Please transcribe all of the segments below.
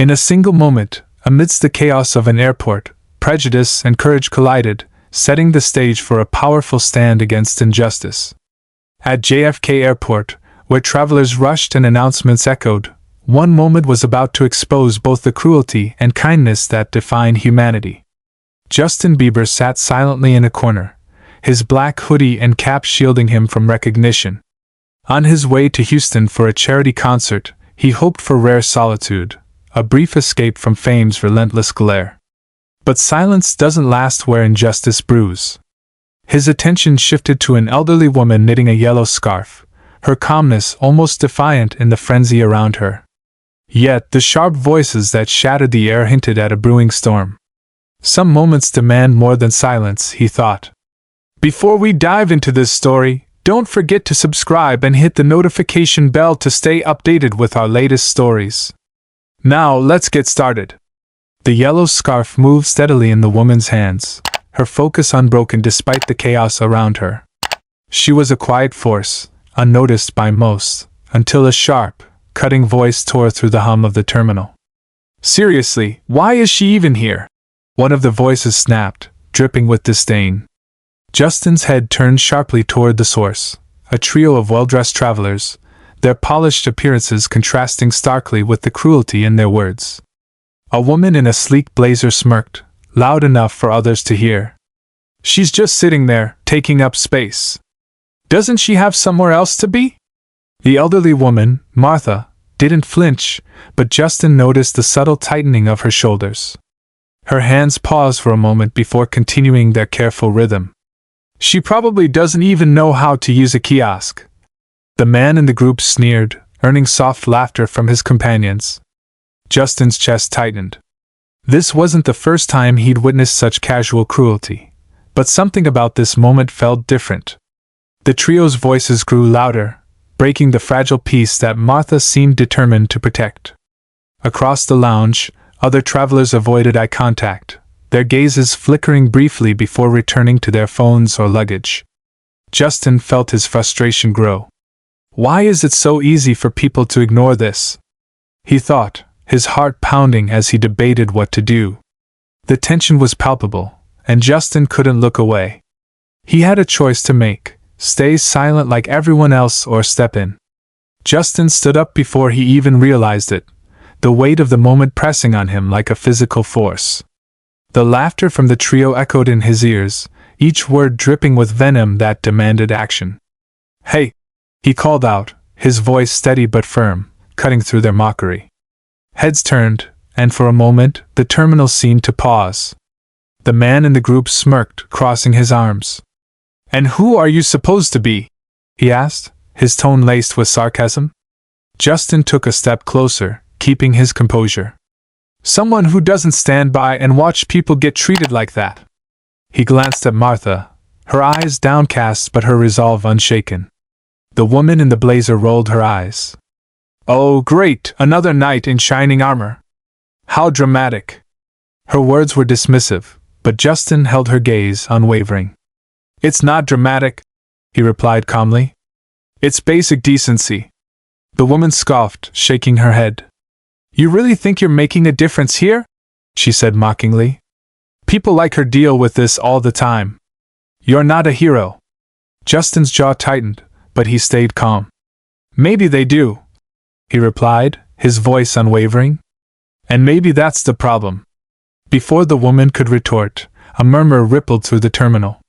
In a single moment, amidst the chaos of an airport, prejudice and courage collided, setting the stage for a powerful stand against injustice. At JFK Airport, where travelers rushed and announcements echoed, one moment was about to expose both the cruelty and kindness that define humanity. Justin Bieber sat silently in a corner, his black hoodie and cap shielding him from recognition. On his way to Houston for a charity concert, he hoped for rare solitude, a brief escape from fame's relentless glare. But silence doesn't last where injustice brews. His attention shifted to an elderly woman knitting a yellow scarf, her calmness almost defiant in the frenzy around her. Yet the sharp voices that shattered the air hinted at a brewing storm. Some moments demand more than silence, he thought. Before we dive into this story, don't forget to subscribe and hit the notification bell to stay updated with our latest stories. Now, let's get started. The yellow scarf moved steadily in the woman's hands, her focus unbroken despite the chaos around her. She was a quiet force, unnoticed by most, until a sharp, cutting voice tore through the hum of the terminal. Seriously, why is she even here? One of the voices snapped, dripping with disdain. Justin's head turned sharply toward the source, a trio of well-dressed travelers, their polished appearances contrasting starkly with the cruelty in their words. A woman in a sleek blazer smirked, loud enough for others to hear. She's just sitting there, taking up space. Doesn't she have somewhere else to be? The elderly woman, Martha, didn't flinch, but Justin noticed the subtle tightening of her shoulders. Her hands paused for a moment before continuing their careful rhythm. She probably doesn't even know how to use a kiosk. The man in the group sneered, earning soft laughter from his companions. Justin's chest tightened. This wasn't the first time he'd witnessed such casual cruelty, but something about this moment felt different. The trio's voices grew louder, breaking the fragile peace that Martha seemed determined to protect. Across the lounge, other travelers avoided eye contact, their gazes flickering briefly before returning to their phones or luggage. Justin felt his frustration grow. Why is it so easy for people to ignore this? He thought, his heart pounding as he debated what to do. The tension was palpable, and Justin couldn't look away. He had a choice to make: stay silent like everyone else or step in. Justin stood up before he even realized it, the weight of the moment pressing on him like a physical force. The laughter from the trio echoed in his ears, each word dripping with venom that demanded action. "Hey!" he called out, his voice steady but firm, cutting through their mockery. Heads turned, and for a moment, the terminal seemed to pause. The man in the group smirked, crossing his arms. "And who are you supposed to be?" he asked, his tone laced with sarcasm. Justin took a step closer, keeping his composure. "Someone who doesn't stand by and watch people get treated like that." He glanced at Martha, her eyes downcast but her resolve unshaken. The woman in the blazer rolled her eyes. "Oh, great, another knight in shining armor. How dramatic." Her words were dismissive, but Justin held her gaze unwavering. "It's not dramatic," he replied calmly. "It's basic decency." The woman scoffed, shaking her head. "You really think you're making a difference here?" she said mockingly. "People like her deal with this all the time. You're not a hero." Justin's jaw tightened, but he stayed calm. "Maybe they do," he replied, his voice unwavering. "And maybe that's the problem." Before the woman could retort, a murmur rippled through the terminal.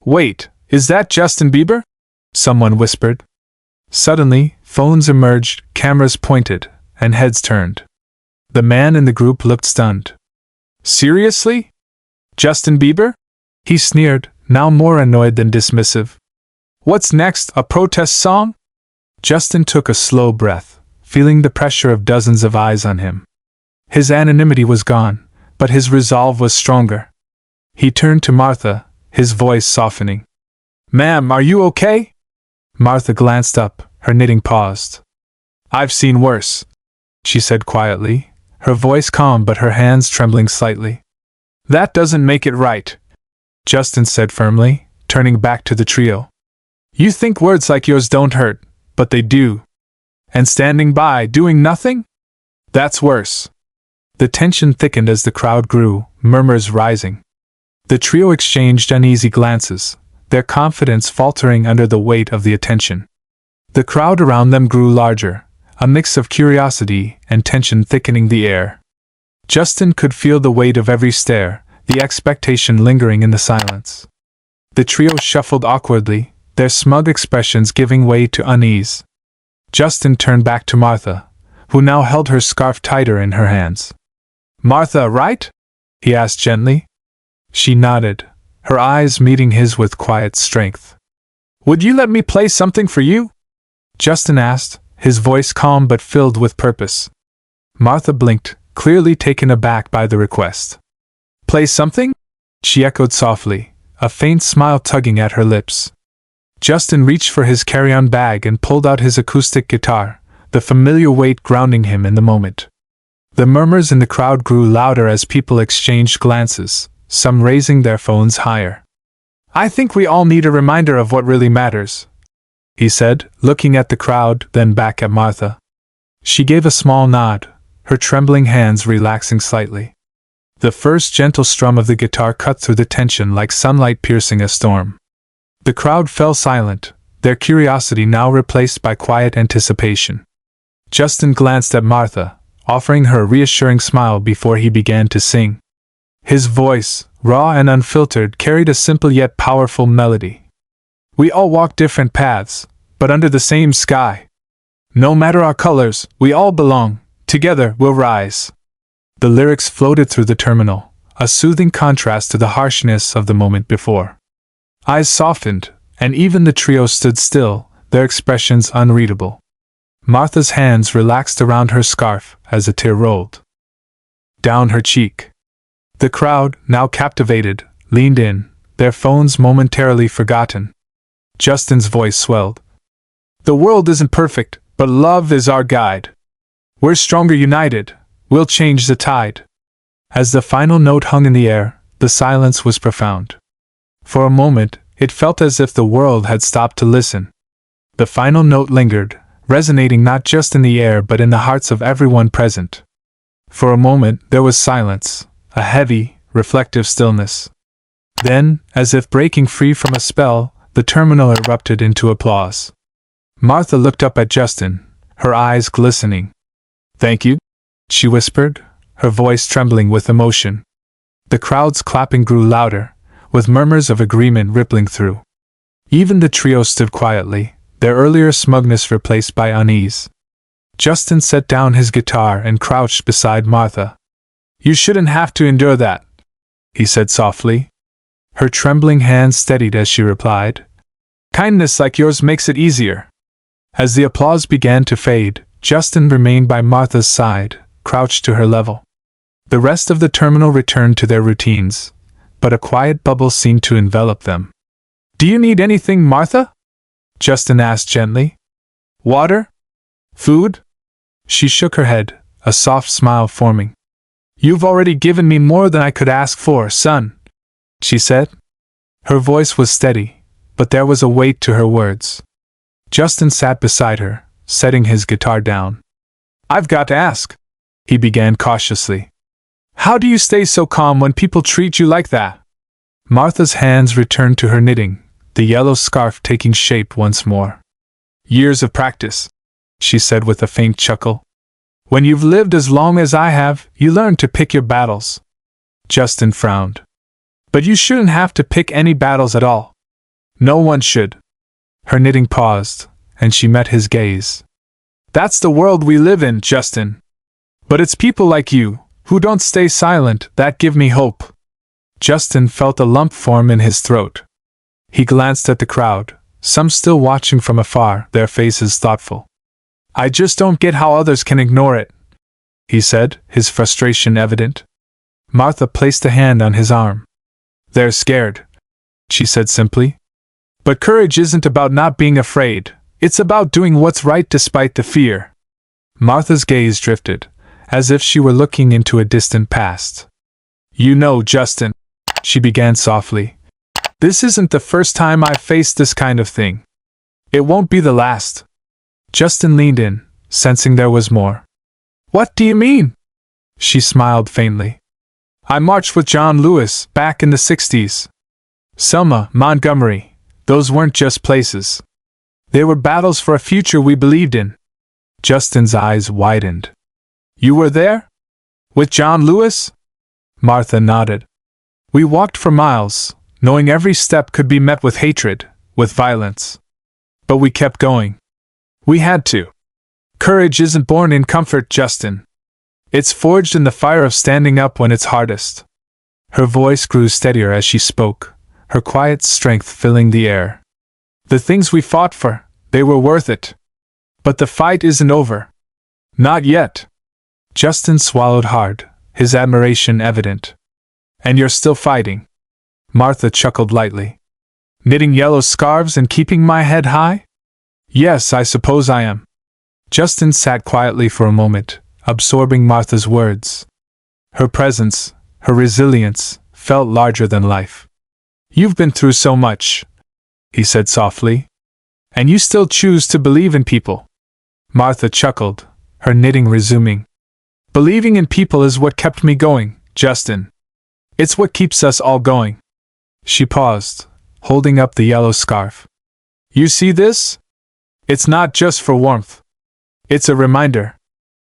"Wait, is that Justin Bieber?" someone whispered. Suddenly, phones emerged, cameras pointed, and heads turned. The man in the group looked stunned. "Seriously? Justin Bieber?" he sneered, now more annoyed than dismissive. "What's next, a protest song?" Justin took a slow breath, feeling the pressure of dozens of eyes on him. His anonymity was gone, but his resolve was stronger. He turned to Martha, his voice softening. "Ma'am, are you okay?" Martha glanced up, her knitting paused. "I've seen worse," she said quietly, her voice calm but her hands trembling slightly. "That doesn't make it right," Justin said firmly, turning back to the trio. "You think words like yours don't hurt, but they do. And standing by, doing nothing? That's worse." The tension thickened as the crowd grew, murmurs rising. The trio exchanged uneasy glances, their confidence faltering under the weight of the attention. The crowd around them grew larger, a mix of curiosity and tension thickening the air. Justin could feel the weight of every stare, the expectation lingering in the silence. The trio shuffled awkwardly, their smug expressions giving way to unease. Justin turned back to Martha, who now held her scarf tighter in her hands. "Martha, right?" he asked gently. She nodded, her eyes meeting his with quiet strength. "Would you let me play something for you?" Justin asked, his voice calm but filled with purpose. Martha blinked, clearly taken aback by the request. "Play something?" she echoed softly, a faint smile tugging at her lips. Justin reached for his carry-on bag and pulled out his acoustic guitar, the familiar weight grounding him in the moment. The murmurs in the crowd grew louder as people exchanged glances, some raising their phones higher. "I think we all need a reminder of what really matters," he said, looking at the crowd, then back at Martha. She gave a small nod, her trembling hands relaxing slightly. The first gentle strum of the guitar cut through the tension like sunlight piercing a storm. The crowd fell silent, their curiosity now replaced by quiet anticipation. Justin glanced at Martha, offering her a reassuring smile before he began to sing. His voice, raw and unfiltered, carried a simple yet powerful melody. "We all walk different paths, but under the same sky. No matter our colors, we all belong. Together we'll rise." The lyrics floated through the terminal, a soothing contrast to the harshness of the moment before. Eyes softened, and even the trio stood still, their expressions unreadable. Martha's hands relaxed around her scarf as a tear rolled down her cheek. The crowd, now captivated, leaned in, their phones momentarily forgotten. Justin's voice swelled. "The world isn't perfect, but love is our guide. We're stronger united, we'll change the tide." As the final note hung in the air, the silence was profound. For a moment, it felt as if the world had stopped to listen. The final note lingered, resonating not just in the air but in the hearts of everyone present. For a moment, there was silence, a heavy, reflective stillness. Then, as if breaking free from a spell, the terminal erupted into applause. Martha looked up at Justin, her eyes glistening. "Thank you," she whispered, her voice trembling with emotion. The crowd's clapping grew louder, with murmurs of agreement rippling through. Even the trio stood quietly, their earlier smugness replaced by unease. Justin set down his guitar and crouched beside Martha. "You shouldn't have to endure that," he said softly. Her trembling hands steadied as she replied, "Kindness like yours makes it easier." As the applause began to fade, Justin remained by Martha's side, crouched to her level. The rest of the terminal returned to their routines, but a quiet bubble seemed to envelop them. "Do you need anything, Martha?" Justin asked gently. "Water? Food?" She shook her head, a soft smile forming. "You've already given me more than I could ask for, son," she said. Her voice was steady, but there was a weight to her words. Justin sat beside her, setting his guitar down. "I've got to ask," he began cautiously. "How do you stay so calm when people treat you like that?" Martha's hands returned to her knitting, the yellow scarf taking shape once more. "Years of practice," she said with a faint chuckle. "When you've lived as long as I have, you learn to pick your battles." Justin frowned. "But you shouldn't have to pick any battles at all. No one should." Her knitting paused, and she met his gaze. "That's the world we live in, Justin. But it's people like you, who don't stay silent, that give me hope." Justin felt a lump form in his throat. He glanced at the crowd, some still watching from afar, their faces thoughtful. "I just don't get how others can ignore it," he said, his frustration evident. Martha placed a hand on his arm. "They're scared," she said simply. "But courage isn't about not being afraid, it's about doing what's right despite the fear." Martha's gaze drifted, as if she were looking into a distant past. "You know, Justin," she began softly, "this isn't the first time I've faced this kind of thing. It won't be the last." Justin leaned in, sensing there was more. "What do you mean?" She smiled faintly. I marched with John Lewis back in the 60s. Selma, Montgomery, those weren't just places. They were battles for a future we believed in. Justin's eyes widened. You were there? With John Lewis? Martha nodded. We walked for miles, knowing every step could be met with hatred, with violence. But we kept going. We had to. Courage isn't born in comfort, Justin. It's forged in the fire of standing up when it's hardest. Her voice grew steadier as she spoke, her quiet strength filling the air. The things we fought for, they were worth it. But the fight isn't over. Not yet. Justin swallowed hard, his admiration evident. And you're still fighting. Martha chuckled lightly. Knitting yellow scarves and keeping my head high? Yes, I suppose I am. Justin sat quietly for a moment, absorbing Martha's words. Her presence, her resilience, felt larger than life. You've been through so much, he said softly. And you still choose to believe in people. Martha chuckled, her knitting resuming. Believing in people is what kept me going, Justin. It's what keeps us all going. She paused, holding up the yellow scarf. You see this? It's not just for warmth. It's a reminder.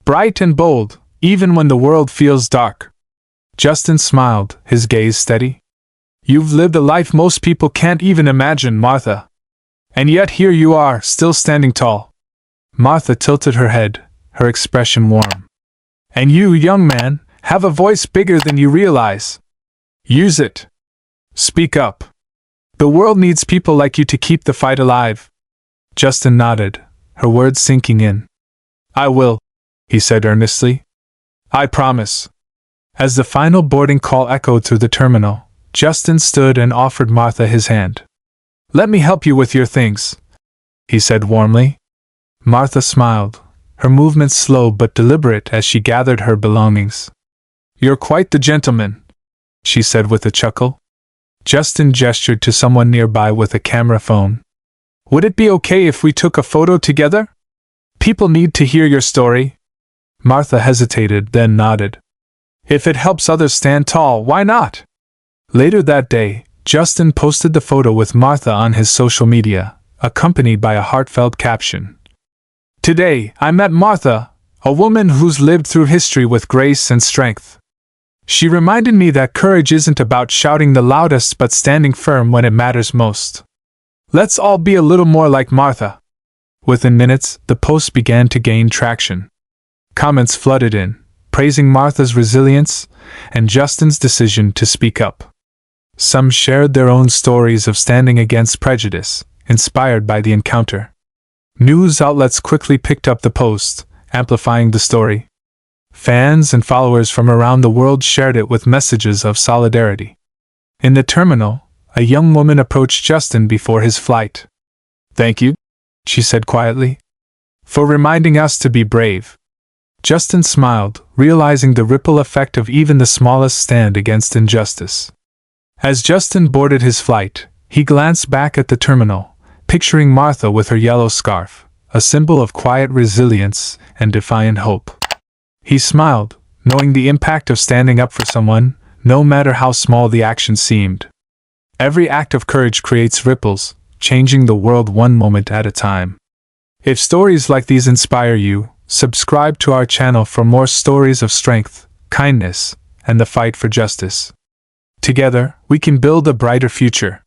Bright and bold, even when the world feels dark. Justin smiled, his gaze steady. You've lived a life most people can't even imagine, Martha. And yet here you are, still standing tall. Martha tilted her head, her expression warm. And you, young man, have a voice bigger than you realize. Use it. Speak up. The world needs people like you to keep the fight alive. Justin nodded, her words sinking in. I will, he said earnestly. I promise. As the final boarding call echoed through the terminal, Justin stood and offered Martha his hand. Let me help you with your things, he said warmly. Martha smiled, her movements slow but deliberate as she gathered her belongings. You're quite the gentleman, she said with a chuckle. Justin gestured to someone nearby with a camera phone. Would it be okay if we took a photo together? People need to hear your story. Martha hesitated, then nodded. If it helps others stand tall, why not? Later that day, Justin posted the photo with Martha on his social media, accompanied by a heartfelt caption. Today, I met Martha, a woman who's lived through history with grace and strength. She reminded me that courage isn't about shouting the loudest but standing firm when it matters most. Let's all be a little more like Martha. Within minutes, the post began to gain traction. Comments flooded in, praising Martha's resilience and Justin's decision to speak up. Some shared their own stories of standing against prejudice, inspired by the encounter. News outlets quickly picked up the post, amplifying the story. Fans and followers from around the world shared it with messages of solidarity. In the terminal, a young woman approached Justin before his flight. Thank you, she said quietly, for reminding us to be brave. Justin smiled, realizing the ripple effect of even the smallest stand against injustice. As Justin boarded his flight, he glanced back at the terminal, picturing Martha with her yellow scarf, a symbol of quiet resilience and defiant hope. He smiled, knowing the impact of standing up for someone, no matter how small the action seemed. Every act of courage creates ripples, changing the world one moment at a time. If stories like these inspire you, subscribe to our channel for more stories of strength, kindness, and the fight for justice. Together, we can build a brighter future.